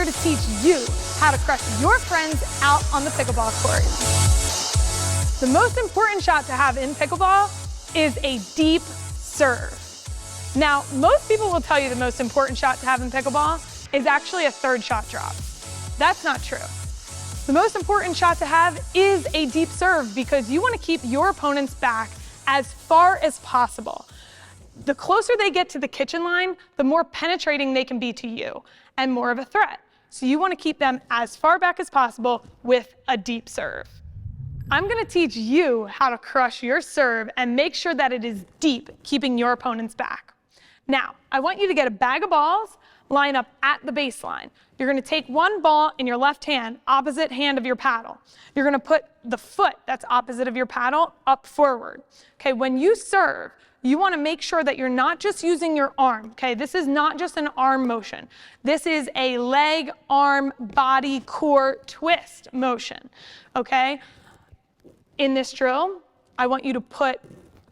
here to teach you how to crush your friends out on the pickleball court. The most important shot to have in pickleball is a deep serve. Now, most people will tell you the most important shot to have in pickleball is actually a third shot drop. That's not true. The most important shot to have is a deep serve because you want to keep your opponent's back as far as possible. The closer they get to the kitchen line, the more penetrating they can be to you and more of a threat. So you want to keep them as far back as possible with a deep serve. I'm going to teach you how to crush your serve and make sure that it is deep, keeping your opponent's back. Now, I want you to get a bag of balls, line up at the baseline. You're going to take one ball in your left hand, opposite hand of your paddle. You're going to put the foot that's opposite of your paddle up forward. Okay, when you serve, you want to make sure that you're not just using your arm. Okay, this is not just an arm motion. This is a leg, arm, body, core twist motion. Okay, in this drill, I want you to put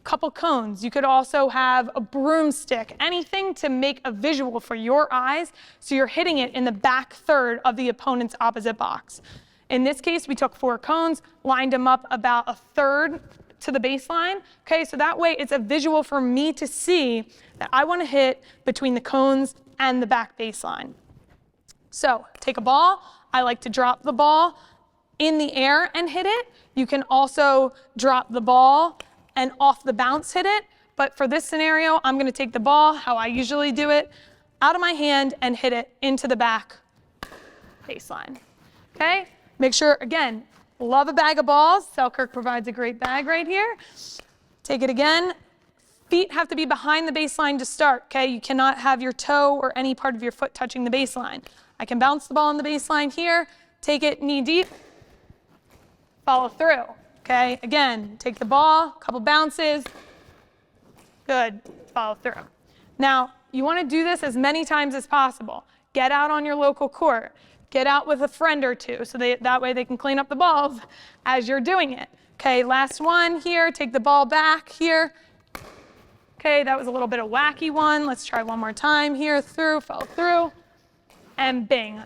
couple cones. You could also have a broomstick, anything to make a visual for your eyes so you're hitting it in the back third of the opponent's opposite box. In this case, we took 4 cones, lined them up about a third to the baseline. Okay, so that way it's a visual for me to see that I want to hit between the cones and the back baseline. So take a ball. I like to drop the ball in the air and hit it. You can also drop the ball and off the bounce hit it. But for this scenario, I'm going to take the ball, how I usually do it, out of my hand and hit it into the back baseline. Okay? Make sure, again, love a bag of balls. Selkirk provides a great bag right here. Take it again. Feet have to be behind the baseline to start, okay? You cannot have your toe or any part of your foot touching the baseline. I can bounce the ball on the baseline here, take it knee deep, follow through. Okay, again, take the ball, couple bounces, good, follow through. Now, you want to do this as many times as possible. Get out on your local court. Get out with a friend or two so that way they can clean up the balls as you're doing it. Okay, last one here, take the ball back here. Okay, that was a little bit of wacky one. Let's try one more time here, through, follow through, and bing.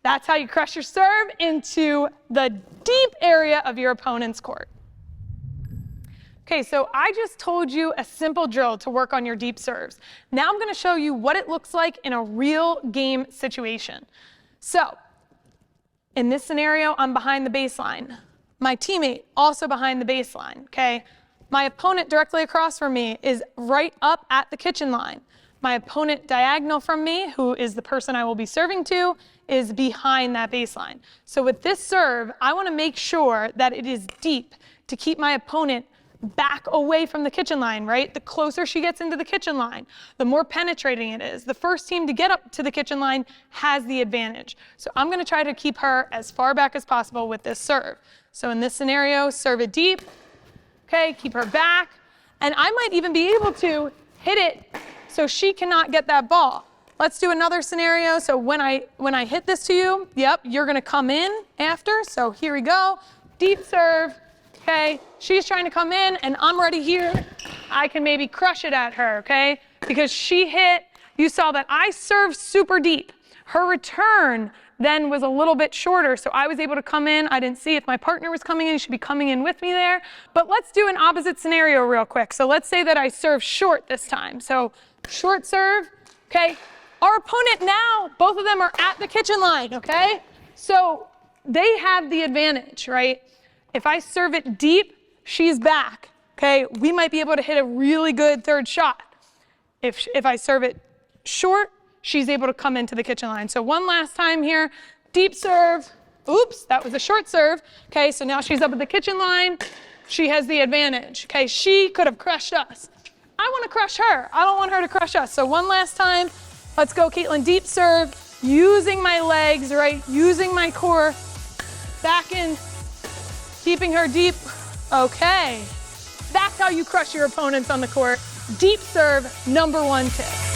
That's how you crush your serve into the deep area of your opponent's court. Okay, so I just told you a simple drill to work on your deep serves. Now I'm going to show you what it looks like in a real game situation. So, in this scenario, I'm behind the baseline. My teammate also behind the baseline, okay? My opponent directly across from me is right up at the kitchen line. My opponent diagonal from me, who is the person I will be serving to, is behind that baseline. So with this serve, I want to make sure that it is deep to keep my opponent back away from the kitchen line, right? The closer she gets into the kitchen line, the more penetrating it is. The first team to get up to the kitchen line has the advantage. So I'm going to try to keep her as far back as possible with this serve. So in this scenario, serve it deep, okay, keep her back, and I might even be able to hit it so she cannot get that ball. Let's do another scenario. So when I hit this to you, yep, you're going to come in after. So here we go. Deep serve. Okay, she's trying to come in and I'm already here. I can maybe crush it at her, okay? Because she hit, you saw that I served super deep. Her return then was a little bit shorter, so I was able to come in. I didn't see if my partner was coming in. He should be coming in with me there. But let's do an opposite scenario real quick. So let's say that I serve short this time. So short serve, okay? Our opponent now, both of them are at the kitchen line, okay? So they have the advantage, right? If I serve it deep, she's back, okay? We might be able to hit a really good third shot. If I serve it short, she's able to come into the kitchen line. So one last time here, deep serve. Oops, that was a short serve. Okay, so now she's up at the kitchen line. She has the advantage. Okay, she could have crushed us. I want to crush her. I don't want her to crush us. So one last time, let's go, Kaitlyn, deep serve, using my legs, right? Using my core, back in, keeping her deep. Okay, that's how you crush your opponents on the court. Deep serve, #1 tip.